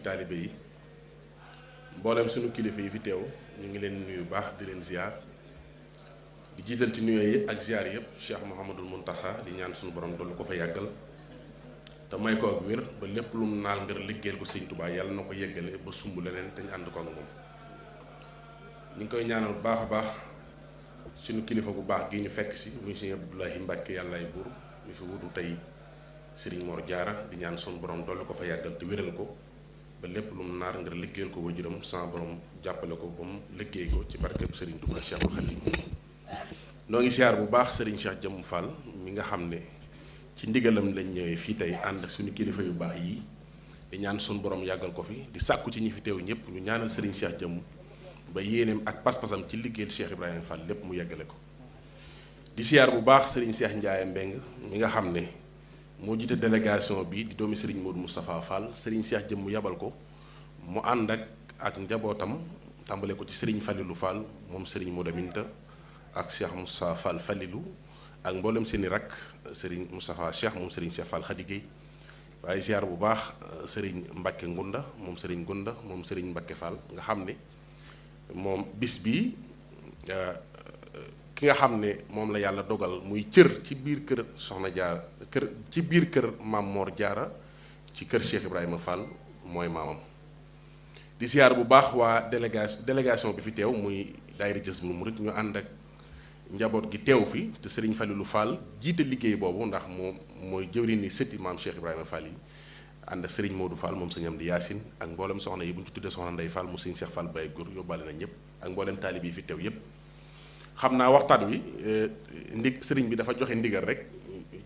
taalibe yi mboolem sunu kilifa yi fi teew ñu ngi leen nuyu baax di leen ziar di jiital ci nuyoo yi ak ziar yëpp Cheikh Mouhamadul Mountakha di ñaan sunu borom dollu ko fa yàggal te may ko ak wér ba lépp lu mu naal ngir liggéeyal ko Sëñ Tuubaa yàlla na ko yeggale ba sumb leneen te ñu ànd ko ak moom. ñu ngi koy ñaanal bu baax a baax sunu kilifa bu baax gi ñu fekk si muy Sëñ Abdoulahi Mbàkke yàllaay buur ñu fi wutu tey Serigne Mor Diarra di ñaan sunu borom dollu ko fa yàggal te wéral ko. ba lépp lu mu naar ngir liggéeyal ko waajuram sama borom jàppale ko ba mu liggéey ko ci barkeb Serigne Touba Cheikhul Khadim noo ngi siyaar bu baax Serigne Cheikh Jëmm Fall mi nga xam ne ci ndigalam lañ ñëwee fii tey ànd ak suñu kilifa yu baax yi di ñaan suñu borom yàggal ko fi di sàkku ci ñi fi teew ñëpp ñu ñaanal Serigne Cheikh Jëmm ba yéeneem ak pas-pasam ci liggéeyal Cheikh Ibrahima Fall lépp mu yeggale ko di siyaar bu baax Serigne Cheikh Ndiaye Mbeng mi nga xam ne moo jiite délégation bi di doomi Serigne Modou Moustapha Fall Serigne Cheikh Jëmm yabal ko mu ànd ak njabootam tàmbale ko ci Serigne Falilou Fall moom Serigne Modou Minta ak Cheikh Moussa Fall Falilou ak mboolem seeni rakk Serigne Moustapha Cheikh moom Serigne Cheikh Fall Khady Gueye waaye ziar bu baax Serigne Mbacke Ngunda moom Serigne Ngunda moom Serigne Mbacke Fall nga xam ne moom bis bi ki nga xam ne moom la yàlla dogal muy cër ci biir kër Soxna Jaara kër ci biir kër Maam Mor Jaara ci kër Cheikh Ibrahima Fall mooy maamam di siyaar bu baax waa délégation bi fi teew muy daayira Jazbul Murid ñu ànd ak njaboot gi teew fi te Serigne Falilou Fall jiite liggéey boobu ndax moom mooy jëwriñ ni sëtti maam Cheikh Ibrahima Fall yi ànd ak Serigne Modou Fall moom sëñ Amdi Yaasin ak mboolem soxna yi bu ñu ci tuddee soxna Ndey Fall mu sëñ Cheikh Fall Baye Góor yóbbaale na ñëpp ak mboolem taalib yi fi teew yëpp xam naa waxtaan wi sëriñ bi dafa joxe ndigal rek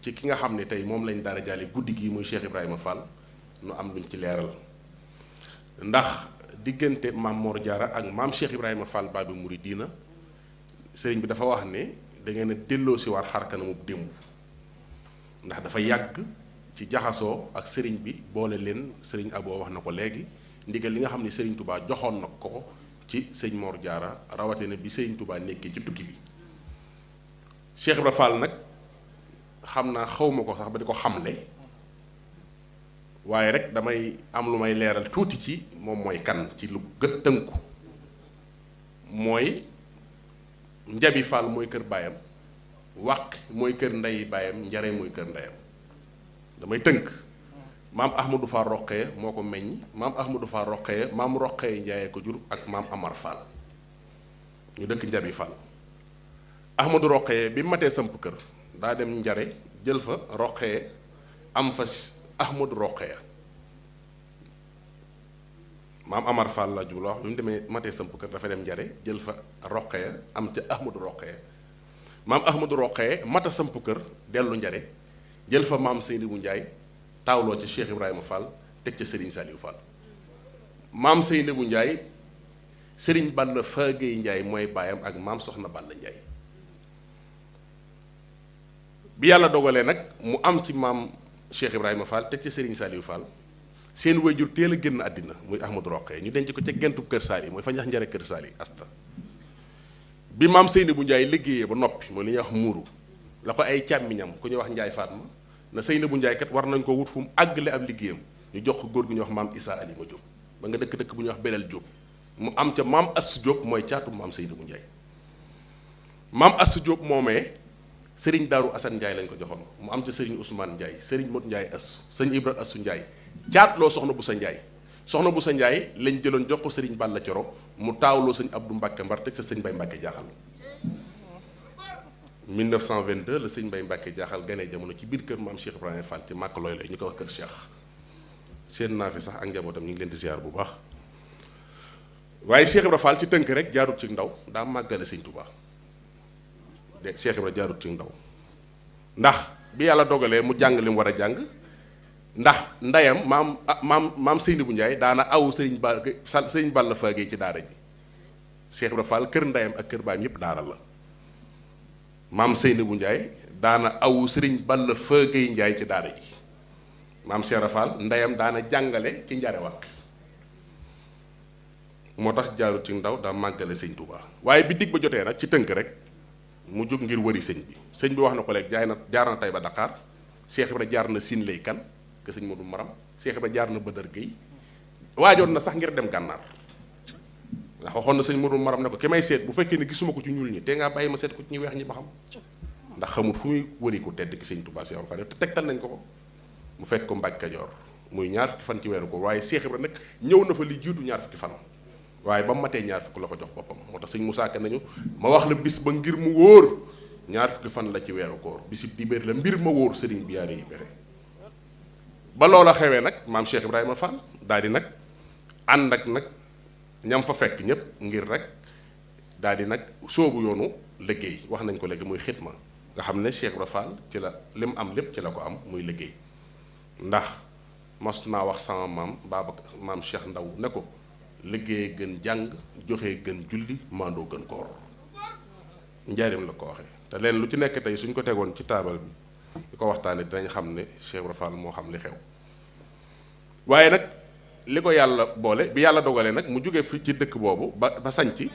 ci ki nga xam ne tey moom lañ daara jaale guddi gi muy Cheikh Ibrahima Fall nu am luñ ci leeral ndax diggante maam Mor Diarra ak maam Cheikh Ibrahima Fall Babi Mouridina sëriñ bi dafa wax ne da ngeen a delloo si war xar kanamu démb ndax dafa yàgg ci jaxasoo ak sëriñ bi boole leen sëriñ Abo wax na ko léegi ndigal li nga xam ne sëriñ Touba joxoon na ko ci sëñ Mor Diarra rawatina bi sëriñ Touba nekkee ci tukki bi Cheikh Ibrahima Fall nag xam naa xawma ko sax ba di ko xamle waaye rek damay am lu may leeral tuuti ci moom mooy kan ci lu gët tënku mooy Njabi Fall mooy kër baayam wàq mooy kër ndey baayam njare mooy kër ndeyam damay tënk maam Ahmadou Fall Roqee moo ko meññ maam Ahmadou Fall Roqee maam Roqee Njaay ko jur ak maam Amar Fall ñu dëkk Njabi Fall Ahmadou Roqee bi matee samp kër daa dem njare jël fa Roqee am fa Ahmadou Roqee maam Amar Fall la jublu wax bi mu demee matee samp kër dafa dem njare jël fa Roqee am ca Ahmadou Roqee maam Ahmadou Roqee mata samp kër dellu njare jël fa maam Seynabou Ndiaye taawloo ca Cheikh Ibrahima Fall teg ca Serigne Saliou Fall maam Seynabou Ndiaye Serigne Balla Fagey Ndiaye mooy baayam ak maam Soxna Balla Ndiaye bi yàlla dogalee nag mu am ci maam Cheikh Ibrahima Fall teg ca Serigne Saliou Fall seen wayjur teel a génn àddina muy Ahmadou Roqee ñu denc ko ca gentu kër Sali mooy fa ñax njare kër Sali asta bi maam Seynabou Ndiaye liggéeyee ba noppi mooy li ñuy wax muuru la ko ay càmmiñam ku ñuy wax Ndiaye Fatma na Seynabou Ndiaye kat war nañ ko wut fu mu àggale ab liggéeyam ñu jox ko góor gu ñuy wax maam Issa Alima Diop ba nga dëkk bu ñuy wax Belal Diop mu am ca maam Assou Diop mooy caatu maam Seynabou Ndiaye maam Assou Diop moomee Serigne Darou Assane Ndiaye lañ ko joxoon mu am ca Serigne Ousmane Ndiaye Serigne Modou Ndiaye Assou sëñ Ibra Assou Ndiaye caatloo soxna bu sa Ndiaye soxna bu sa Ndiaye lañ jëloon jox ko Serigne Balla Coro mu taawloo sëñ Abdou Mbacke Mbar teg sa sëñ Bay Mbacke jaaxal 1922 la sëñ Bay Mbacke jaaxal ganee jamono ci biir kër maam Cheikh Ibrahima Fall ci màkk looy lay ñu ko wax kër Cheikh seen naa fi sax ak njabootam ñu ngi leen di ziar bu baax waaye Cheikh Ibrahima Fall ci tënk rek jaarut ci ndaw daa màggale sëñ Touba de Cheikh Ibrahima jaarut ci ndaw ndax bi yàlla dogalee mu jàng li mu war a jàng ndax ndeyam maam Seynabou Ndiaye daana aw sëriñ Balla Fagey ci daara ji Cheikh Ibrahima Fall kër ndeyam ak kër baayam yëpp daara la maam Seynabou Ndiaye daana aw sëriñ Balla Fagey Ndiaye ci daara ji maam Cheikh Ibrahima Fall ndeyam daana jàngale ci njare wax moo tax jaarut ci ndaw daa màggale sëñ Touba waaye bi digg ba jotee nag ci tënk rek mu jóg ngir wëri sëñ bi wax na ko léegi jaar na Taïba Dakar Cheikh Ibrahima jaar na Sine Lay Kan ke sëñ Modou Maram Cheikh Ibrahima jaar na Badar Gueye waajoon na sax ngir dem gànnaar ndax waxoon na sëñ Modou Maram ne ko ki may seet bu fekkee ne gisuma ko ci ñuul ñi te ngaa bàyyi ma seet ko ci ñu weex ñi ba xam ndax xamul fu muy wëri ko tedd ki sëñ Touba Seexul Xadiim te tegtal nañ ko mu fekk ko Mbàkke Kajoor muy ñaar fukki fan ci weeru ko waaye Seex Ibra nag ñëw na fa li jiitu ñaar fukki fan waaye ba mu matee ñaar fukki la ko jox boppam moo tax sëñ Moussa Ka nañu ma wax la bis ba ngir mu wóor ñaar fukki fan la ci weeru koor bisib dibéer la mbir ma wóor sëriñ bi yaare yi bére ba loola xewee nag maam Cheikh Ibrahima Fall daal di nag ànd ak nag ñam fa fekk ñëpp ngir rek daal di nag soobu yoonu liggéey wax nañ ko léegi muy xitma nga xam ne Cheikh Ibrahima Fall ci la lim am lépp ci la ko am muy liggéey ndax mos naa wax sama maam maam Cheikh Ndaw ne ko liggéey gën jàng joxe gën julli maandoo gën koor njaarim la ko waxee te leen lu ci nekk tey suñ ko tegoon ci taabal bi di ko waxtaanee dinañ xam ne Cheikh Ibrahima Fall moo xam li xew waaye nag li ko yàlla boole bi yàlla dogalee nag mu jóge fi ci dëkk boobu ba sañc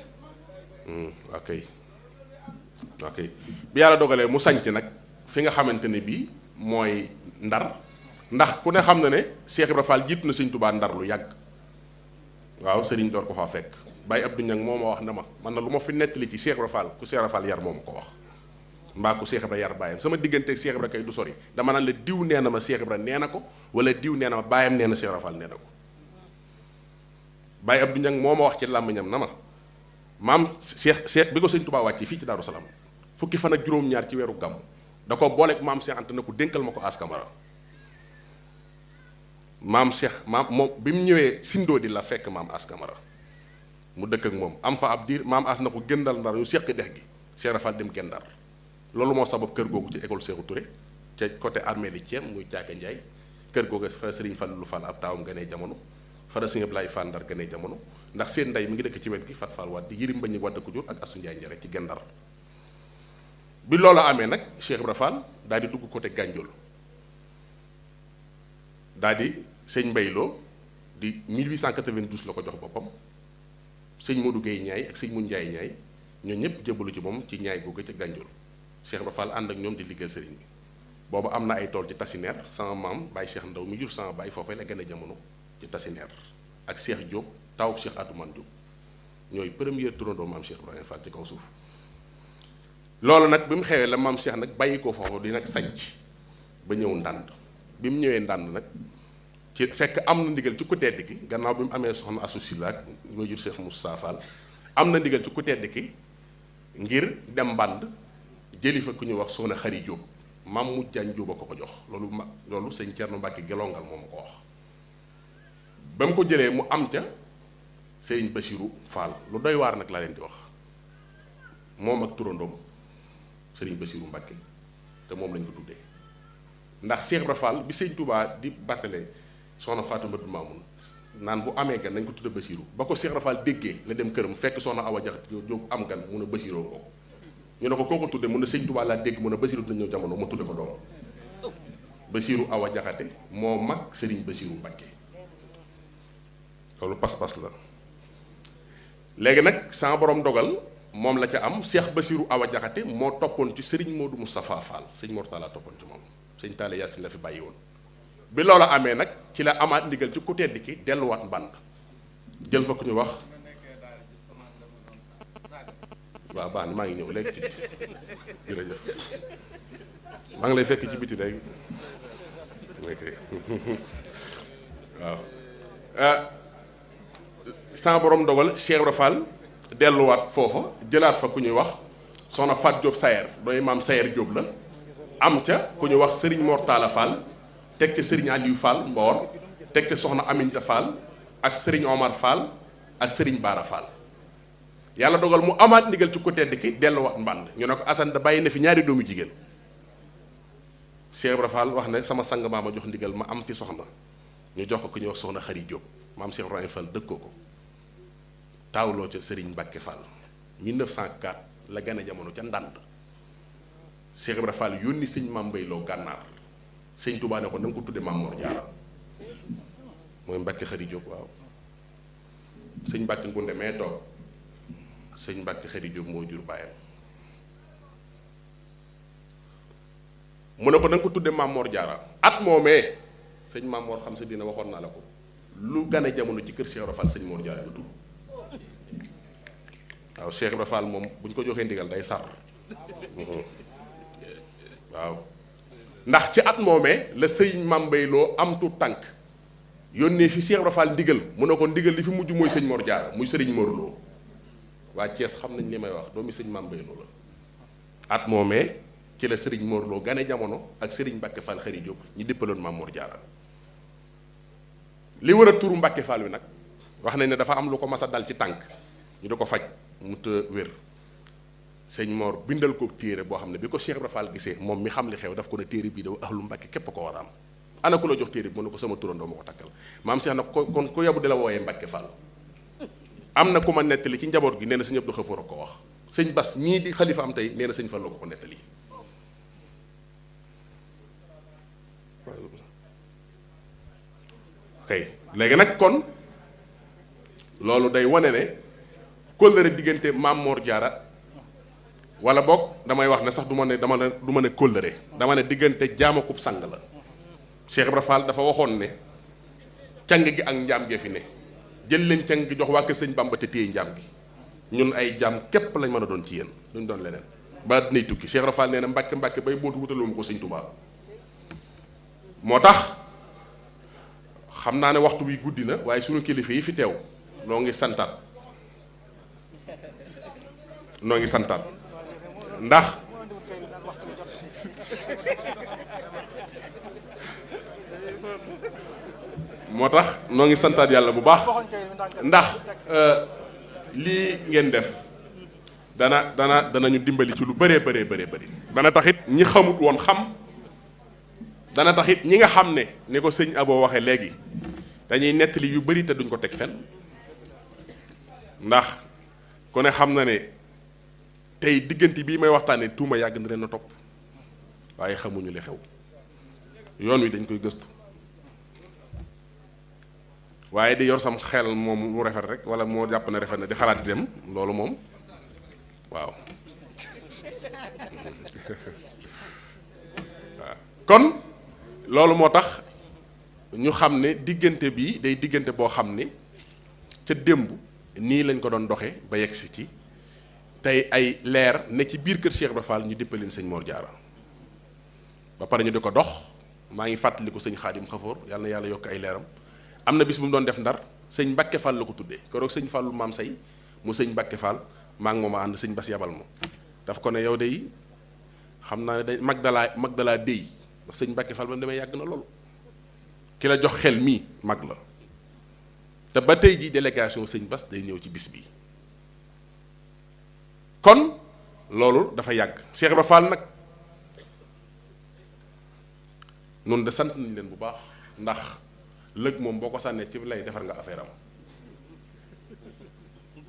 ok bi yàlla dogalee mu sañc nag fi nga xamante ne bii mooy Ndar ndax ku ne xam na ne Cheikh Ibrahima Fall jiitu na Sëñ Tuubaa Ndar lu yàgg waaw sëriñ door ko faa fekk Baye Abdou Niang moo ma wax ne ma man na lu ma fi nettali ci Cheikh Ibrahima Fall ku Cheikh Ibrahima Fall yar moo ma ko wax mbaa ku Cheikh Ibrahima yar baayam sama digganteeg Cheikh Ibrahima kay du sori dama naan la diw nee na ma Cheikh Ibrahima nee na ko wala diw nee na ma baayam nee na Cheikh Ibrahima Fall nee na ko Baye Abdou Niang moo ma wax ci làmmiñam na ma maam Cheikh bi ko Sëñ Tuubaa wàcce fii ci Daaru Salaam fukki fan ak juróom-ñaar ci weeru gàmm da ko booleeg maam Cheikh Anta na ko dénkal ma ko askamara maam Cheikh moom bi mu ñëwee Sindoo di la fekk maam askamara mu dëkk ak moom am fa ab diir maam as na ko gëndal Ndar yu seq dex gi Cheikh Rafal dem Gendar loolu moo sabab kër googu ci école Sékou Touré ca côté armée li Thiam muy Caaka Njaay kër googu fa Serigne Fallou Fall ab taawam gënee jamono fa la Serigne Ablaye Fall Ndar gënee jamono ndax seen ndey mi ngi dëkk ci wet gi Fat Fall Wade Yirim Mbañi Wade ko jur ak Asu Njaay Njare ci Gendar bi loolu amee nag Cheikh Ibra Fall daal di dugg côté Gànjool daal di sëñ Mbayloo di 1892 la ko jox boppam sëñ Modou Gueye Ñaay ak sëñ Mun Njaay Ñaay ñoo ñëpp jébbalu ci moom ci ñaay googu ca Gànjool Cheikh Ibra Fall ànd ak ñoom di liggéeyal sëriñ bi boobu am na ay tool ci Tasineer sama maam Baye Cheikh Ndaw mi jur sama baay foofee la gën a jamono ci Tasineer ak Cheikh Diop taw Cheikh Atoumane Diop ñooy premier turandoo maam Cheikh Ibrahima Fall ci kaw suuf loolu nag bi mu xewee la maam Cheikh nag bàyyi ko foofu di nag sanc ba ñëw ndànd bi mu ñëwee ndànd nag ci fekk am na ndigal ci ku tedd ki gannaaw bi mu amee soxna Asou Sylla ak waajur Cheikh Moussa Fall am na ndigal ci ku tedd ki ngir dem mbànd jëli fa ku ñuy wax soxna Xari Diop maam mujjaan Diop a ko jox loolu sëñ Thierno Mbacke gelongal moom ko wax ba mu ko jëlee mu am ca Serigne Bassirou Fall lu doy waar nag laa leen di wax moom ak turandoom Serigne Bassirou Mbacke te moom lañ ko tuddee ndax Cheikh Ibra Fall bi sëñ Touba di battale soxna Fatou Mbadou Mamoun naan bu amee gan nañ ko tudde Bassirou ba ko Cheikh Ibra Fall déggee la dem këram fekk soxna Awa Jaxate Jóob am gan mun a Bassiroo ko ñu ne ko koo ko tudde mun a sëñ Touba laa dégg mun a Bassirou dina ñëw jamono ma tudde ko doom Bassirou Awa Jaxate moo mag Serigne Bassirou Mbacke loolu pas-pas la léegi nag sama borom dogal moom la ca am Cheikh Bassirou Awa Jaxate moo toppoon ci Serigne Modou Moustapha Fall sëñ Mortala toppoon ci moom sëñ Taale Yaasin la fi bàyyi woon bi loola amee nag ci la amaat ndigal ci ku tedd ki delluwaat mbànd jël fa ku ñu wax waaw baax na maa ngi ñëw léegi ci biti jërëjëf maa ngi lay fekk ci biti léegi ok waaw sama borom dogal Cheikh Ibra Fall delluwaat foofa jëlaat fa ku ñuy wax soxna Fat Diop Sayer dooy maam Sayer Diop la am ca ku ñuy wax Serigne Mortala Fall teg ca Serigne Aliou Fall Mboor teg ca soxna Aminta Fall ak Serigne Omar Fall ak Serigne Bara Fall yàlla dogal mu amaat ndigal ci ko tedd ki delluwaat mbànd ñu ne ko Assane da bàyyi na fi ñaari doomu jigéen Cheikh Ibra Fall wax ne sama sang maa ma jox ndigal ma am fi soxna ñu jox ko ku ñuy wax soxna Xari Diop maam Cheikh Ibrahima Fall dëkkoo ko taawloo ca Serigne Mbacke Fall 1904 la gane jamono ca ndànd Cheikh Ibra Fall yónni sëñ Maam Mbayloo gànnaar sëñ Touba ne ko na nga ko tudde Maam Mor Jaara mooy Mbacke Xari Diop waaw sëñ Mbacke Ngunde mee toog sëñ Mbacke Xari Diop moo jur baayam mu ne ko na nga ko tudde Maam Mor Jaara at moomee sëñ Maam Mor xam sa dina waxoon naa la ko lu gane jamono ci kër Cheikh Ibra Fall sëñ Mor Diarra la tudd waaw Cheikh Ibra Fall moom bu ñu ko joxee ndigal day sar waaw ndax ci at moomee la sëñ Mambay Lo am tu tànk yónnee fi Cheikh Ibra Fall ndigal mu ne ko ndigal li fi mujj mooy sëñ Mor Diarra muy sëriñ Mor Lo waa Thiès xam nañ li may wax doomi sëñ Mambay Lo la at moomee ci la sëriñ Mor Lo gane jamono ak sëriñ Mbacke Fall Xëri Diop ñi dippaloon Maam Mor Diarra li war a turu Mbacke Fall wi nag wax nañ ne dafa am lu ko mas a dal ci tànk ñu di ko faj mu të wér sëñ Mor bindal ko téere boo xam ne bi ko Cheikh Ibra Fall gisee moom mi xam li xew daf ko ne téere bii da ahlu Mbacke képp ko war a am ana ku la jox téere bi mu ne ko sama turandoo ma ko takkal maam Cheikh nag kon ku yabu di la wooyee Mbacke Fall am na ku ma nettali ci njaboot gi nee na sëñ Abdou Xafoor a ko wax sëñ Bas mii di xalifa am tey nee na sëñ Fall la ko nettali kay léegi nag kon loolu day wane ne kóllëre diggante Maam Mor Diarra wala boog damay wax ne sax du ma ne kóllëre dama ne diggante jaamakub sang la Cheikh Ibra Fall dafa waxoon ne càng gi ak njaam gee fi ne jël leen càng gi jox waa kër sëñ Bamba te téye njaam gi ñun ay jaam képp lañ mën a doon ci yéen duñ doon leneen ba dinay tukki Cheikh Ibra Fall nee na mbàkke mbàkke bay bootu wutaloo ma ko sëñ Touba moo tax xam naa ne waxtu bi guddi na waaye sunu kilifa yi fi teew noo ngi santaat ndax moo tax noo ngi santaat yàlla bu baax ndax lii ngeen def danañu dimbali ci lu bëree bëri dana taxit ñi xamut woon xam dana taxit ñi nga xam ne ni ko sëñ Abo waxee léegi dañuy nettali yu bëri te duñ ko teg fen ndax ku ne xam na ne tey diggante bii may waxtaanee tuuma yàgg na leen a topp waaye xamuñu li xew yoon wi dañ koy gëstu waaye di yor sam xel moom mu rafet rek wala moo jàpp ne rafet na di xalaat dem loolu moom waaw kon loolu moo tax ñu xam ne diggante bi day diggante boo xam ne ca démb nii lañ ko doon doxe ba yegsi ci tey ay leer ne ci biir kër Cheikh Ibra Fall ñu dippaleen sëñ Mor Diarra ba pare ñu di ko dox maa ngi fàttaliku sëñ Xaadim Xafoor yàlla na yàlla yokk ay leeram am na bis bu mu doon def Ndar sëñ Mbacke Fall la ko tuddee keroog sëñ Fallu maam say mu sëñ Mbacke Fall maa ngi moom a ànd sëñ Bas yabal ma daf ko ne yow de xam naa ne day mag dalaa déy ndax sëñ Mbacke Fall ba mu demee yàgg na loolu ki la jox xel mii mag la te ba tey jii délégation sëñ Bas day ñëw ci bis bi kon loolu dafa yàgg Cheikh Ibra Fall nag noonu de sant nañ leen bu baax ndax lëg moom boo ko sànnee ci lay defar nga affaire am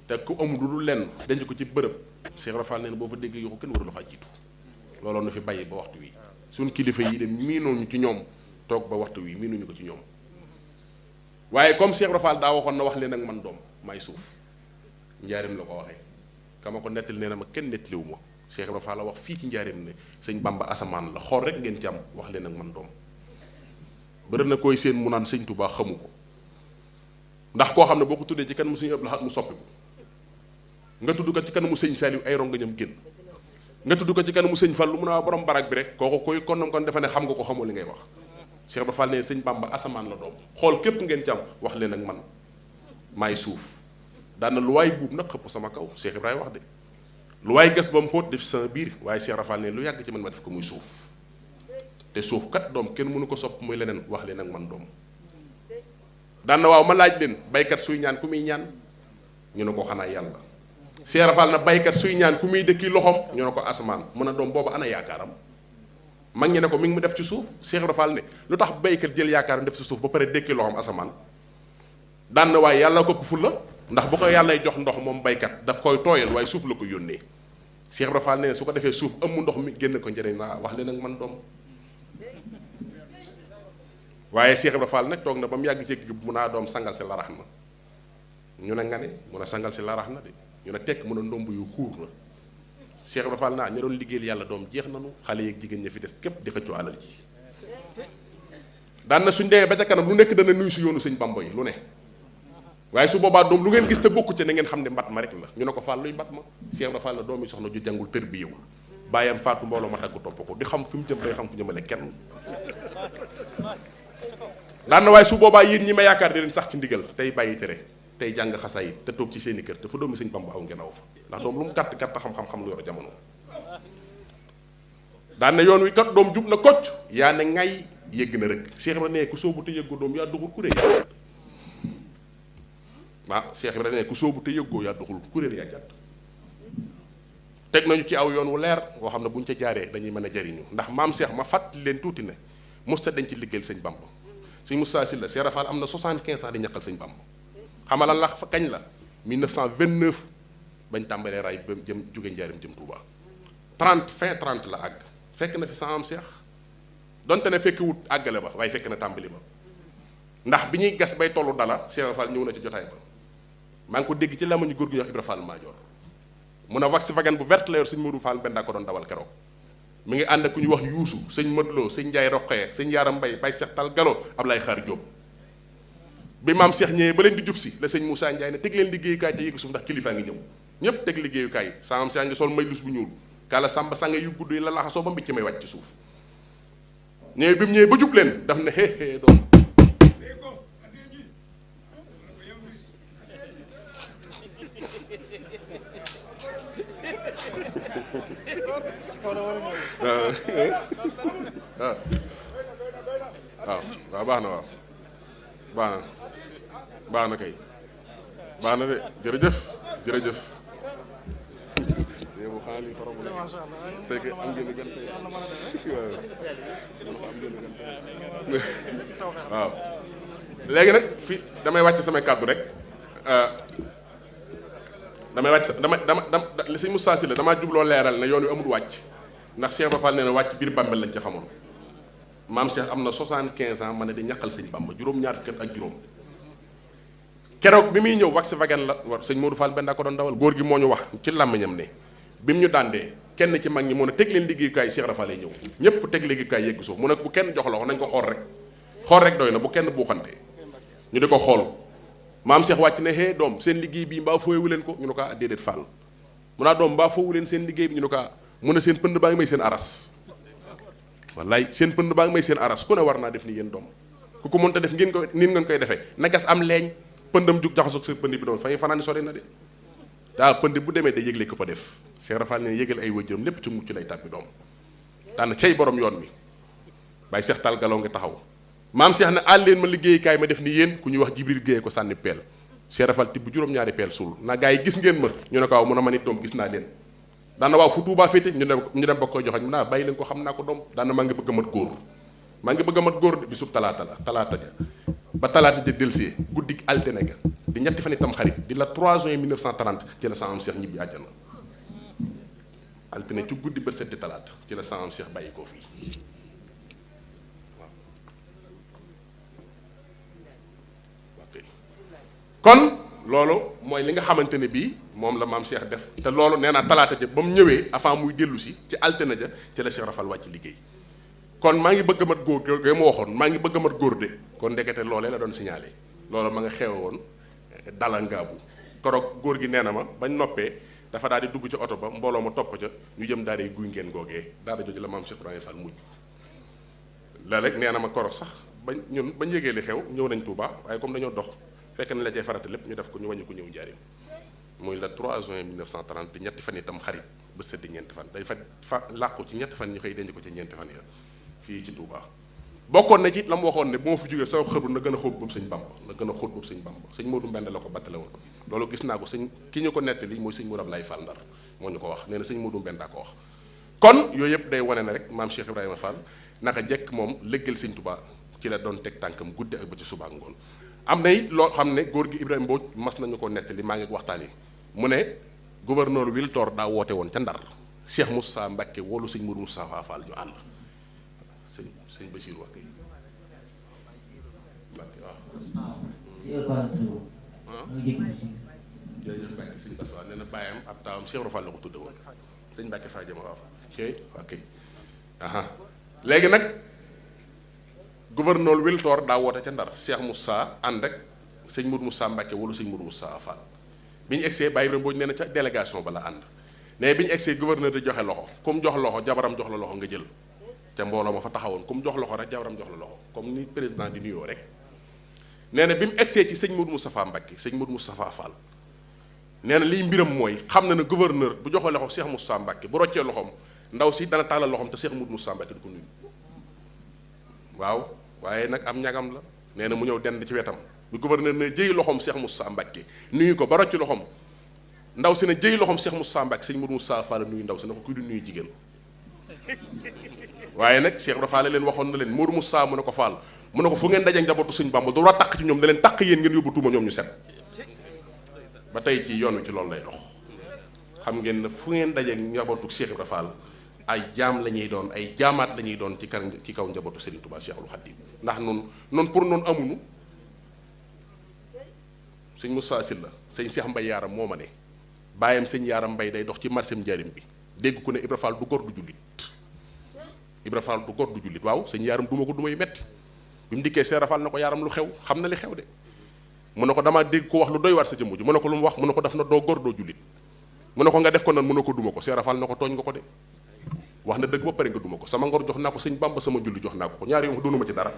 te ku amul lu dul lenn denc ko ci bërëb Cheikh Ibra Fall nee na boo fa déggee yoo ko kenn warul faa jiitu looloon na fi bàyyi ba waxtu wi suñ kilifa yi de miinooñu ci ñoom toog ba waxtu wi miinuñu ko ci ñoom waaye comme Cheikh Ibra Fall daa waxoon na wax leen ak man doom may suuf njaarim la ko waxee kama ko nettali nee na ma kenn nettaliwu ma Cheikh Ibra Fall la wax fii ci njaarim ne sëñ Bamba asamaan la xool rek ngeen ci am wax leen ak man doom bëri na koy seen mu naan sëñ Touba xamu ko ndax koo xam ne boo ko tuddee ci kanamu sëñ Abdou Lahad mu soppi ko nga tudd ko ci kanamu sëñ Saliou ay rongañam génn nga tudd ko ci kanamu sëñ Fall lu mun a waa borom barak bi rek kooku koy kon defe ne xam nga ko xamoo li ngay wax Cheikh Ibra Fall ne sëñ Bamba asamaan la doom xool képp ngeen ci am wax leen ak man maay suuf daan na lu waay buub nag xëpp sama kaw Cheikh Ibrahima wax de lu waay gas ba mu xóot def sama biir waaye Cheikh Ibra Fall ne lu yàgg ci man ma def ko muy suuf te suuf kat doom kenn mënu ko sopp muy leneen wax leen ak man doom daan na waaw ma laaj leen baykat suy ñaan ku muy ñaan ñu ne ko xanaa yàlla Cheikh Ibra Fall na baykat suy ñaan ku muy dëkki loxoom ñu ne ko asamaan mun a doom boobu ana yaakaaram mag ñi ne ko mi ngi mu def ci suuf Cheikh Ibra Fall ne lu tax baykat jël yaakaaram def ci suuf ba pare dëkki loxoom asamaan daan na waaye yàlla ko fu la ndax bu ko yàllay jox ndox moom baykat daf koy tooyal waaye suuf la ko yónnee Cheikh Ibra Fall ne su ko defee suuf ëmm ndox mi génn ko njëriñ naa wax leen ak man doom waaye Cheikh Ibra Fall nag toog na ba mu yàgg ci mun naa doom sangal si larax na ñu ne nga ne mun a sangal si larax na de ñu ne tekk mun a ndomb yu xuur na Cheikh Ibra Fall naa ña doon liggéeyal yàlla doom jeex nanu xale yeeg jigéen ña fi des képp di xëccoo alal ji daan na suñ demee ba ca kanam lu nekk dana nuyu si yoonu sëñ Bamba yi lu ne waaye su boobaa doom lu ngeen gis te bokku ci na ngeen xam ne mbat ma rek la ñu ne ko Fall luy mbat ma Cheikh Ibra Fall na doom yi soxna ju jàngul tër bi yëwul bàyyam faatu mbooloo ma dagg topp ko di xam fi mu jëm day xam fu jëmale kenn daan na waaye su boobaa yéen ñi ma yaakaar di leen sax ci ndigal tey bàyyi tere tey jàng xasaay te toog ci seen i kër te fa doomi sëñ Bamba aw ngeen aw fa ndax doom lu mu gàtt gàtt xam-xam lu yor jamono daan na yoon wi kat doom jub na kocc yaa ne ngay yëgg na rek Cheikh Ibra ne ku soobu te yëggoo doom yaa doxul kuréel yaa jàdd waaw Cheikh Ibra ne ku soobu te yëggoo yaa doxul kuréel yaa jàdd teg nañu ci aw yoon wu leer woo xam ne bu ñu ca jaaree dañuy mën a jariñu ndax maam Cheikh ma fàttali leen tuuti ne mosta dañ ci liggéeyal sëñ Bamba sëñ Moussa Sylla Cheikh Rafal am na 75 ans di ñaqal sëñ Bamba xamalal la fa kañ la 1929 bañ tàmbalee ray ba jëm jóge njaarim jëm Touba 30 la àgg fekk na fi sa am Cheikh donte ne fekk wut àggale ba waaye fekk na tàmbali ba ndax bi ñuy gas bay tollu dala Cheikh Rafal ñëw na ci jotaay ba maa ngi ko dégg ci lamañu góor gi ñuy wax Ibra Fall Maajoor mun a wax si wagan bu verte la yor sëñ Modou Fall benn daa ko doon dawal keroog mi ngi ànd ak ku ñu wax yuusu sëñ Modou Lo sëñ Ndiaye Roqee sëñ Yaaram Mbay Bay Seex Tal Galo Ablaye Xaar Jóob bi maam Cheikh ñëwee ba leen di jub si la sëñ Moussa Ndiaye ne teg leen liggéeyukaay te yéegu suuf ndax kilifaa ngi ñëw ñépp teg liggéeyukaay saam Cheikh ngi sol may lus bu ñuul kala sàmba sànge yu gudd yi la laxasoo ba mbicc may wàcc ci suuf ñëwee bi mu ñëwee ba jub leen daf ne xeexee doom waaw baax na waaw baax na kay baax na de jërëjëf yow xanaa lii torob la tey kay am ngeen gën tey waaw léegi nag fi damay wàcc samay kàddu rek damay wàcc dama li sëñ Moussa Sylla damaa jubloo leeral ne yoon wi amul wàcc ndax Cheikh Ibra Fall nee na wàcc biir Bàmmeel lañ ci xamoon maam Cheikh am na 75 ans ma ne di ñaqal sëñ Bamba juróom-ñaar fukki ak juróom keroog bi muy ñëw wax si wagen la war sëñ Modou Fall benn daa ko doon dawal góor gi moo ñu wax ci làmmiñam ne bi mu ñu dàndee kenn ci mag ñi moo ne teg leen liggéeyukaay Cheikh Ibra Fall lay ñëw ñépp teg liggéeyukaay yegg suuf mu ne bu kenn jox loxo nañ ko xool rek doy na bu kenn buuxante ñu di ko xool maam Cheikh wàcc ne hee doom seen liggéey bii mbaa fooyewu leen ko ñu ne ko ah déedéet Fall mu naa doom mbaa foowu leen seen liggéey bi ñu ne ko ah mu ne seen pënd baa ngi may seen aras wallaay seen pënd baa ngi may seen aras ku ne war naa def ni yéen doom ku ko mënta def ngeen ko niin ngeen koy defee na gas am leeñ pëndam jug jaxasoog seen pënd bi doon fa ñu fanaan sori na de daa pënd bu demee day yëgle ko fa def Cheikh Ibra Fall ne yëgal ay wëjëram lépp ci mucc lay tàbbi doom daana cay borom yoon wi Baye Seex Tal Galoo nga taxaw maam Cheikh ne àll leen ma liggéeykaay ma def ni yéen ku ñuy wax Jibril Géeye ko sànni peel Cheikh Ibra Fall tibb juróom-ñaari peel suul na gaa yi gis ngeen ma ñu ne ko waaw mun a man it doom gis naa leen daana waaw fu Tuubaa féete ñu dem ba koy joxañ mu naa bàyyi leen ko xam naa ko doom daana maa ngi bëgg a mat góor de bisub talaata ja ba talaata ja delsee guddi altine ga di ñetti fan itam xarit di la 3 juin 1930 ci la sama am Cheikh ñibbi àjjana altine ci guddi ba setti talaata ci la sama am Cheikh bàyyi koo fii kon loolu mooy li nga xamante ne bii moom la maam Cheikh def te loolu nee naa talaata ja ba mu ñëwee avant muy dellu si ci altine ja ci la Cheikh Ibra Fall wàcc liggéey kon maa ngi bëgg a mat góor ge ma waxoon maa ngi bëgg a mat góor de kon ndekete loolee la doon signalé loolu ma nga xewe woon dala ngaabu koroog góor gi nee na ma bañ noppee dafa daal di dugg ci oto ba mbooloo ma topp ca ñu jëm daara guy ngeen googee daara jooju la maam Cheikh Ibrahima Fall mujj la rek nee na ma koroog sax bañ yégee li xew ñëw nañ Touba waaye comme dañoo dox fekk na la cay farata lépp ñu def ko ñu wàññi ko ñëw njaarim muy le 3 juin 1930 di ñetti fan itam xarit ba sëddi ñeenti fan day fa làqu ci ñetti fan ñu koy denc ko ci ñeenti fan ya fii ci Touba bokkoon na ci la mu waxoon ne bu ma fi jógee sama xëbru na gën a xóot boobu sëñ Bamba na gën a xóot boobu sëñ Bamba sëñ Modou Mbend la ko battale woon loolu gis naa ko sëñ ki ñu ko nettali mooy sëñ Modou Ablaye Fall Ndar moo ñu ko wax nee na sëñ Modou Mbend daa ko wax kon yooyu yëpp day wane ne rek maam Cheikh Ibrahima Fall naka jekk moom lëggal sëñ Touba ci la doon teg tànkam guddi ak ba ci suba ak ngoon am na it loo xam ne góor gi Ibrahima Mbodj mas nañu ko nettali maa ngi waxtaan yi mu ne gouverneur Wiltor daa woote woon ca Ndar Cheikh Moussa Mbacké wolu sëñ Modou Moustapha Fall ñu ànd sëñ Bachir wax kay Mbacké waaw jërëjëf Mbacké sëñ Bass waaw nee na bàyyam ab taawam Cheikh Ibra Fall la ko tudde woon sëñ Mbacké faa jëma waaw ok léegi nag gouverneur Wiltor daa woote ca Ndar Cheikh Moussa ànd ak sëñ Mourou Moussa Mbacke wala sëñ Mourou Moussa Fall bi ñu egsee Baye Ibrahima Mbodj nee na ca délégation ba la ànd mais bi ñu egsee gouverneur di joxe loxo comme jox loxo jabaram jox la loxo nga jël ca mbooloo ma fa taxawoon comme jox loxo rek jabaram jox la loxo comme ni président di nuyoo rek nee na bi mu egsee ci sëñ Mourou Moustapha Mbacke sëñ Mourou Moustapha Fall nee na liy mbiram mooy xam na ne gouverneur bu joxee loxo Cheikh Moussa Mbacke bu roccee loxoom ndaw si dana tàllal loxoom te Cheikh Mourou Moussa Mbacke di ko nuyu waaw waaye nag am ñagam la nee na mu ñëw dend ci wetam bi gouverneur ne jëy loxoom Cheikh Moussa Mbacke nuyu ko ba rocci loxoom ndaw si ne jëy loxoom Cheikh Moussa Mbacke sëñ Mourou Moussa Fall nuyu ndaw si ne ko kuy du nuyu jigéen waaye nag Cheikh Ibra Fall leen waxoon na leen Mourou Moussa mu ne ko Fall mu ne ko fu ngeen daje njabootu sëñ Bamba du war a taq ci ñoom da leen taq yéen ngeen yóbbu tuuma ñoom ñu set ba tey ci yoon wi ci loolu lay dox xam ngeen ne fu ngeen daje njabootu Cheikh Ibra Fall ay jaam la ñuy doon ay jaamaat la ñuy doon ci kaw njabootu Serigne Touba Cheikhul Khadim ndax noonu pour noonu amuñu sëñ Moussa Sylla sëñ Cheikh Mbaye Yaaram moo ma ne bàyyam sëñ Yaaram Mbaye day dox ci marché Njaarim bi dégg ku ne Ibra Fall du gor du jullit Ibra Fall du gor du jullit waaw sëñ Yaaram duma ko duma yu metti bi mu dikkee Seera Fall na ko Yaaram lu xew xam na li xew de mu ne ko damaa dégg ko wax lu doy war sa jëmm ji mu ne ko lu mu wax mu ne ko daf na doo gor doo jullit mu ne ko nga def ko nan mu ne ko duma ko Seera Fall na ko tooñ nga ko de wax na dëgg ba pare nga duma ko sama ngor jox naa ko sëñ Bamba sama julli jox naa ko ñaari yoon doonuma ci dara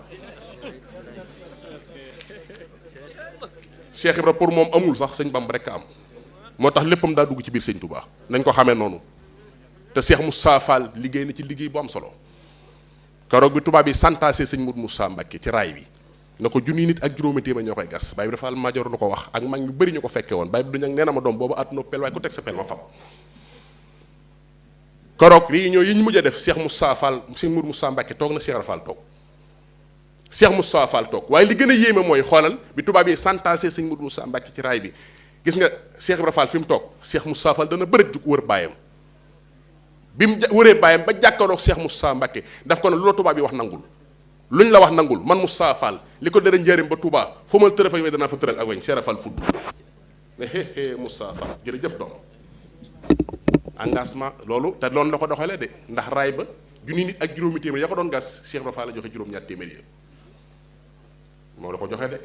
Cheikh Ibra pour moom amul sax sëñ Bamba rek a am moo tax léppam daa dugg ci biir sëñ Touba nañ ko xamee noonu te Cheikh Moussa Fall liggéey na ci liggéey bu am solo keroog bi tubaab yi santaase sëñ Mourou Moussa Mbacke ci raay bi na ko junni nit ak juróomi téeméer ñoo koy gas Baye Ibra Fall Major na ko wax ak mag ñu bëri ñu ko fekke woon Baye bi du ñag nee na ma doom boobu at no pel waaye ku teg sa pel ma fam keroog réunion yi ñu mujj a def Cheikh Moussa Fall sëñ Mourou Moussa Mbacke toog na Cheikh Ibra Fall toog Cheikh Moussa Fall toog waaye li gën a yéeme mooy xoolal bi tubaab yi santaase sëñ Mourou Moussa Mbacke ci raay bi gis nga Cheikh Ibra Fall fi mu toog Cheikh Moussa Fall dana bëri jug wër baayam bi mu wëree baayam ba jàkkaarloog Cheikh Moussa Mbacke daf ko ne lu la tubaab yi wax nangul luñ la wax nangul man Moussa Fall li ko dara njëriñ ba Touba foo ma tërëfa yi danaa fa tëral ak weñ Cheikh Ibra Fall fudd ne hé Moussa Fall jërëjëf doom engagement loolu te loolu la ko doxalee de ndax raay ba junni nit ak juróomi téeméer ya ko doon gas Cheikh Ibra Fall la joxe juróom-ñaar téeméer yi moo la ko joxe de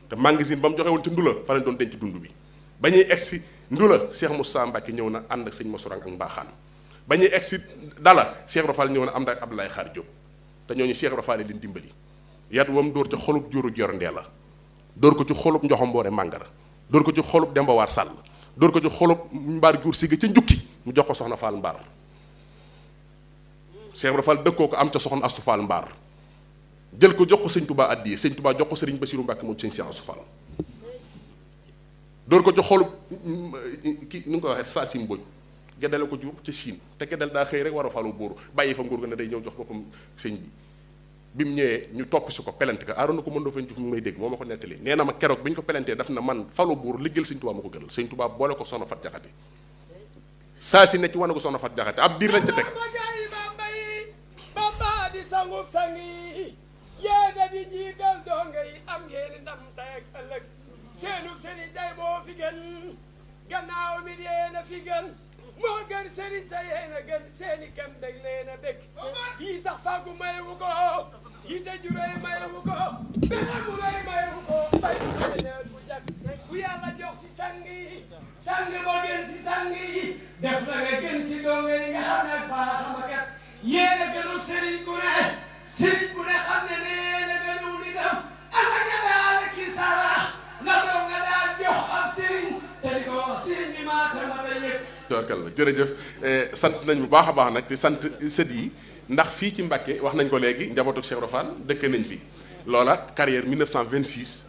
te magasin ba mu joxe woon ci ndula fa lañ doon denc dund bi ba ñuy egsi ndula Cheikh Moussa Mbacke ñëw na ànd ak sëñ Masourang ak Mbaaxaan ba ñuy egsi dala Cheikh Ibra Fall ñëw na ànd ak Abdoulaye Xaar Diop te ñooñu Cheikh Ibra Fall leen dimbali yat wam dóor ca xolub jóoru jor ndee la dóor ko ci xolub njoxomboore màngara dóor ko ci xolub dembawaar sàll dóor ko ci xolub mbaar guur sigg ca njukki mu jox ko soxna Fall Mbaar Cheikh Ibra Fall dëkkoo ko am ca soxna Astu Fall Mbaar jël ko jox ko sëñ Touba addiye sëñ Touba jox ko sëriñ Bassirou Mbacke moom sëñ Cheikh Astu Fall dóor ko ci xolub ki nu nga ko waxee saa si mboj geddale ko jur ca Chine te geddal daa xëy rek war a falu buuru bàyyi fa nguur ga ne day ñëw jox boppam sëñ bi mu ñëwee ñu topp si ko pelante ko aaroon na ko mën doo fen mu may dégg moo ma ko nettali nee na ma keroog bi ñu ko pelantee daf na man falu buur liggéeyal sëñ Touba ma ko gënal sëñ Touba boole ko soxna Fat Jaxate saa si ne ci wane ko soxna Fat Jaxate ab diir lañ ca teg Bamba di sangub sangi yéena di jiital donga yi am ngeen ndam tey ak ëllëg seenu sëriñ day moo fi gën gannaaw mi yéena fi gën moo gën sëriñ sa yéena gën seeni kem dag leena dëkk yii sax fàggu mayewu ko yii te juróy mayewu ko beneen mu lay mayewu ko mbay bu leer bu jag bu yàlla jox si sang yi sang ba gën si sang yi def na nga gën si donga yi nga xam ne baaxamakat yéena gënu sëriñ ku ne sëriñ bu ne xam ne neena gënu nitam asaka daal ki sara la doon nga daal jox ab sëriñ te di ko wax sëriñ bi maata la ba yëg doorkal la jërëjëf sant nañ bu baax a baax nag te sant sët yi ndax fii ci Mbàkke wax nañ ko léegi njabootu Cheikh Ibra Fall dëkk nañ fi loola carrière 1926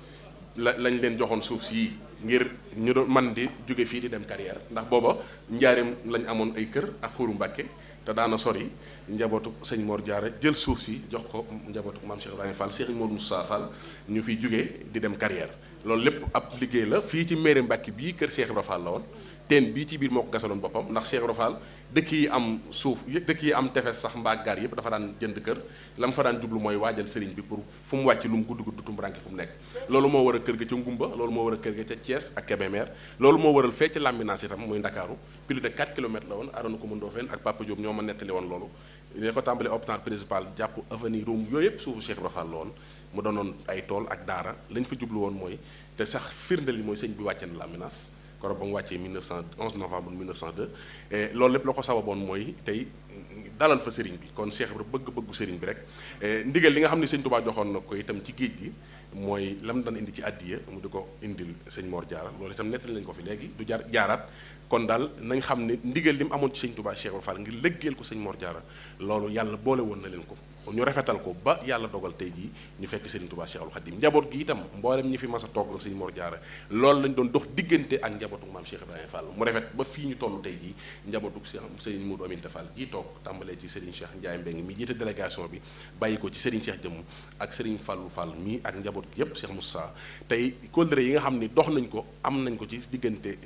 lañ leen joxoon suuf si ngir ñu doon man di jóge fii di dem carrière ndax booba njaareem lañ amoon ay kër ak xuru Mbàkke te daana sori njabootu sëñ Mor Diarra jël suuf si jox ko njabootu maam Cheikh Ibrahima Fall Cheikh Modou Moussa Fall ñu fiy jógee di dem carrière loolu lépp ab liggéey la fii ci mairie Mbàkke bii kër Cheikh Ibra Fall la woon teen bii ci biir moo ko gasaloon boppam ndax Cheikh Ibra Fall dëkk yi am suuf dëkk yi am tefes sax mbaa gaar yëpp dafa daan jënd kër la mu fa daan jublu mooy waajal sëriñ bi pour fu mu wàcc lu mu gudd gudd tumburanke fu mu nekk loolu moo war a kër ga ca Ngumba loolu moo war a kër ga ca Thiès ak Kébémer loolu moo waral fee ci Lambinaas itam muy Ndakaaru plus de 4 kilomètres la woon Arona ko mëndoo fen ak Papa Diop ñoo ma nettali woon loolu li ko tàmbalee hôpital principal jàpp avenue Roume yooyu yëpp suufu Cheikh Ibra Fall la woon mu doonoon ay tool ak daara lañ fa jublu woon mooy te sax firnde li mooy sëñ bi wàcce na la menace koroog ba mu wàccee 11 novembre 1902 loolu lépp la ko sababoon mooy tey dalal fa sëriñ bi kon Cheikh Ibra bëgg-bëggu sëriñ bi rek ndigal li nga xam ne sëñ Touba joxoon na ko itam ci géej gi mooy lam daan indi ci addiya mu di ko indil sëñ Mor Diarra loolu itam nettali nañ ko fi léegi du jaaraat kon daal nañ xam ne ndigal li mu amoon ci sëñ Touba Cheikh Ibra Fall ngir lëggeel ko sëñ Mor Diarra loolu yàlla boole woon na leen ko ñu rafetal ko ba yàlla dogal tey jii ñu fekk Serigne Touba Cheikhul Khadim njaboot gi itam mboolem ñi fi mas a toog ak sëñ Mor Diarra loolu lañ doon dox diggante ak njabootu maam Cheikh Ibrahima Fall mu rafet ba fii ñu toll tey jii njabootu Serigne Modou Aminta Fall gii toog tàmbalee ci Serigne Cheikh Ndiaye Mbeng mi jiite délégation bi bàyyi ko ci Serigne Cheikh Jëmm ak Serigne Fallou Fall mii ak njaboot gi yépp Cheikh Moussa tey kóllëre yi nga xam ni dox nañ ko am nañ ko ci diggante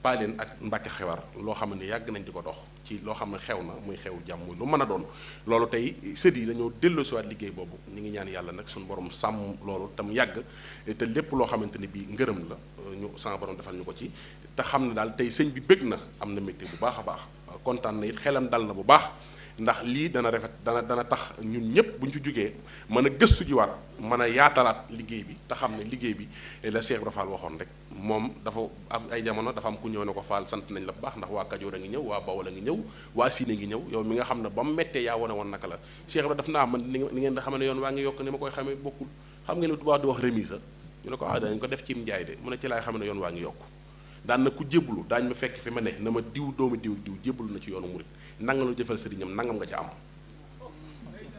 Paaleen ak Mbàkke Xewar loo xam ne yàgg nañ di ko dox ci loo xam ne xew na muy xew jàmm lu mën a doon loolu tey sët yi dañoo delloosiwaat liggéey boobu ñu ngi ñaan yàlla nag suñu borom sàmm loolu tam yàgg te lépp loo xamante ni bii ngërëm la ñu sama borom defal ñu ko ci te xam ne daal tey sëñ bi bëgg na am na mbégte bu baax a baax kontaan na it xelam dal na bu baax ndax lii dana rafet dana tax ñun ñëpp bu ñu ci jógee mën a gëstu jiwaat mën a yaatalaat liggéey bi te xam ne liggéey bi la Cheikh Ibra Fall waxoon rek moom dafa am ay jamono dafa am ku ñëw ne ko Fall sant nañ la bu baax ndax waa Kajoor a ngi ñëw waa Bawol a ngi ñëw waa Siin a ngi ñëw yow mi nga xam ne ba mu méttee yaa wane woon naka la Cheikh Ibra daf naa man ni ngeen da xam ne yoon waa ngi yokk ni ma koy xamee bokkul xam ngeen lu tubaab di wax remise ñu ne ko dañ ko def ci njaay de mu ne ci laay xam ne yoon waa ngi yokk daan na ku jébbalu daañu ma fekk fi ma ne na ma diw doomu diw jébbalu na ci yoonu murit nanga lu jëfal sëriñam nangam nga ca am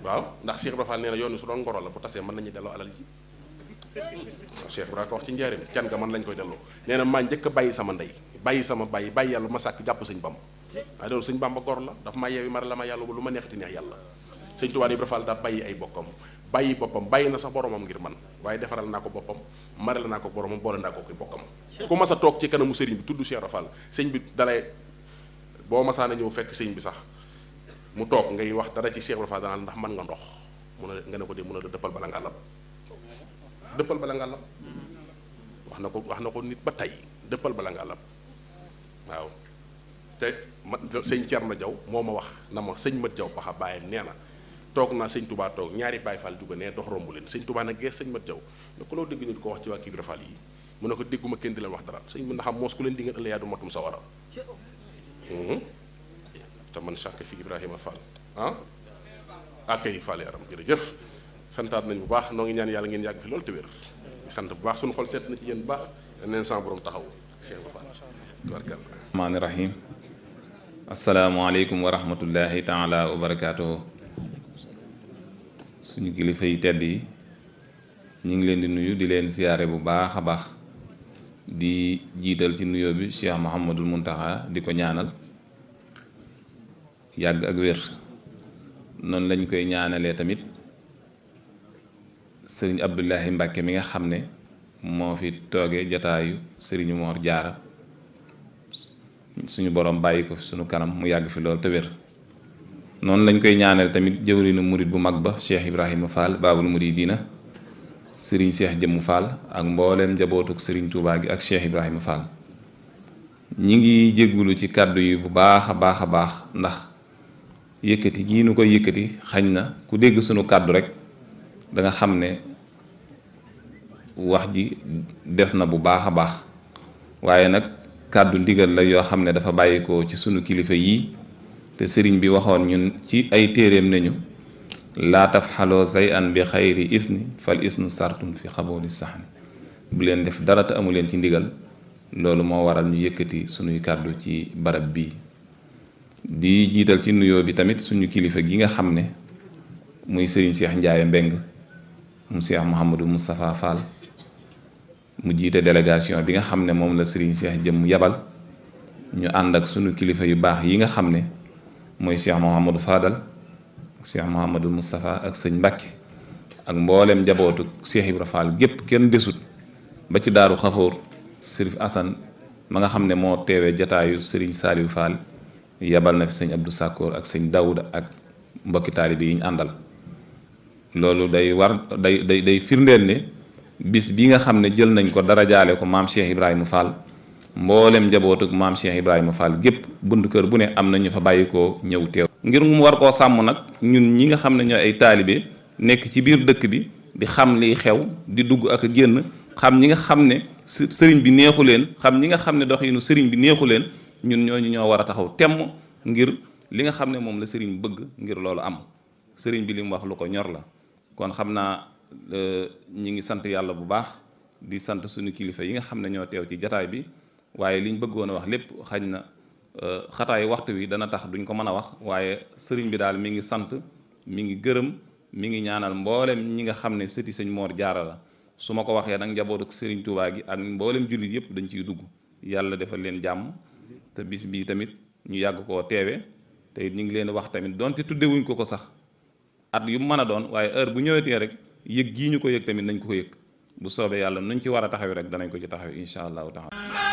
waaw ndax Cheikh Ibra Fall nee na yoon wi su doon ngoro la bu tasee mën nañu delloo alal ji waaw Cheikh Ibra ko wax ci njaareem can nga mën lañ koy delloo nee na maa njëkk a bàyyi sama ndey bàyyi sama bàyyi yàlla ma sàkk jàpp sëñ Bamba waaye loolu sëñ Bamba gor la dafa maa yeewi mara la ma yàlla ba lu ma neexati neex yàlla sëñ Tuubaa Ibra Fall daa bàyyi ay bokkam bàyyi boppam bàyyi na sax boromam ngir man waaye defaral naa ko boppam maral naa ko boromam boole naa ko ki bokkam ku mas a toog ci kanamu sëriñ bi tudd Cheikh Ibra Fall sëñ bi dalay boo masaana ñëw fekk sëñ bi sax mu toog ngay wax dara ci Cheikh Ibra Fall danaa ndax mën nga ndox mun a nga ne ko dee mun a dëppal bala nga lab dëppal bala nga lab wax na ko nit ba tey dëppal bala nga lab waaw te sëñ Thierno Diaw moo ma wax na ma sëñ Mat Diaw paxa bàyyam nee na toog naa sëñ Touba toog ñaari Baay Fall juga ne dox romb leen sëñ Touba nag gees sëñ Mat Diaw ne ko loo dégg ñu di ko wax ci waa Ibra Fall yi mu ne ko dégguma kenn di leen wax dara sëñ mën na xam moos ku leen di ngeen ëllëg yaa du matum sa wara te man chaque fi Ibrahima Fall akay Fall yaram jërëjëf santaat nañ bu baax noo ngi ñaan yàlla ngeen yàgg fi loolu te wér sant bu baax suñu xol seet na ci yéen bu baax neen sama borom taxaw Cheikh Fall tubarkal rahmaani rahim asalaamaaleykum wa rahmatullahi taala wa barakaatuhu suñu kilifa yi tedd yi ñu ngi leen di nuyu di leen siyaare bu baax a baax di jiital ci nuyoo bi Cheikh Mouhamadul Muntaxa di ko ñaanal yàgg ak wér noonu lañ koy ñaanalee tamit sëriñ Abdullahi Mbàkke mi nga xam ne moo fi toogee jataayu sëriñu Mor Diarra suñu borom bàyyi ko suñu kanam mu yàgg fi loolu te wér noonu lañ koy ñaanal tamit jëwriñu murit bu mag ba Cheikh Ibrahima Fall Baabul Muridiina sëriñ Cheikh Jëmm Fall ak mbooleem njabootuk sëriñ Touba gi ak Cheikh Ibrahima Fall ñi ngi jéggulu ci kàddu yi bu baax a baax a baax ndax yëkkati gii nu koy yëkkati xañ na ku dégg sunu kàddu rek da nga xam ne wax ji des na bu baax a baax waaye nag kàddu ndigal la yoo xam ne dafa bàyyikoo ci sunu kilifa yii te sëriñ bi waxoon ñun ci ay téeréem nañu laa tafxaloo say an bi xayri isni fal isnu sartum fi xabooli saxni bu leen def dara te amu leen ci ndigal loolu moo waral ñu yëkkati sunuy kàddu ci barab bii di jiital ci nuyoo bi tamit suñu kilifa gi nga xam ne muy sëriñ Cheikh Ndiaye Mbeng mu Cheikh Mouhamadou Moustapha Fall mu jiite délégation bi nga xam ne moom la sëriñ Cheikh Jëmm yabal ñu ànd ak suñu kilifa yu baax yi nga xam ne mooy Cheikh Mouhamadou Fadal Cheikh Mouhamadou Moustapha ak sëñ Mbàkke ak mboolem njabootu Cheikh Ibra Fall gépp kenn desut ba ci daaru xafoor Sërif Asan ma nga xam ne moo teewee jataayu sëriñ Saliou Fall yabal na fi sëñ Abdou Sakkoor ak sëñ Daouda ak mbokki taalibe yi ñu àndal loolu day firndeel ne bis bi nga xam ne jël nañ ko dara jaale ko maam Cheikh Ibrahima Fall mboolem njabootu maam Cheikh Ibrahima Fall gépp buntu kër bu ne am na ñu fa bàyyi ko ñëw teew ngir mu war koo sàmm nag ñun ñi nga xam ne ñooy ay taalibe nekk ci biir dëkk bi di xam liy xew di dugg ak a génn xam ñi nga xam ne sëriñ bi neexu leen xam ñi nga xam ne doxinu sëriñ bi neexu leen ñun ñooñu ñoo war a taxaw temm ngir li nga xam ne moom la sëriñ bëgg ngir loolu am sëriñ bi li mu wax lu ko ñor la. kon xam naa ñi ngi sant yàlla bu baax di sant suñu kilifa yi nga xam ne ñoo teew ci jataay bi waaye liñ bëggoon a wax lépp xañ na xataayu waxtu wi dana tax duñ ko mën a wax waaye sëriñ bi daal mi ngi sant mi ngi gërëm mi ngi ñaanal mboolem ñi nga xam ne sëti sëñ Mor Jaara la su ma ko waxee nag njabootu sëriñ Touba gi ak mboolem jullit yëpp dañ ciy dugg yàlla defal leen jàmm te bis bii tamit ñu yàgg koo teewe te ñu ngi leen wax tamit donte tuddewuñ ko sax at yu mën a doon waaye heure bu ñëwetee rek yëg gii ñu ko yëg tamit nañ ko yëg bu soobee yàlla nuñ ci war a taxaw rek danañ ko ci taxaw incha allahu taala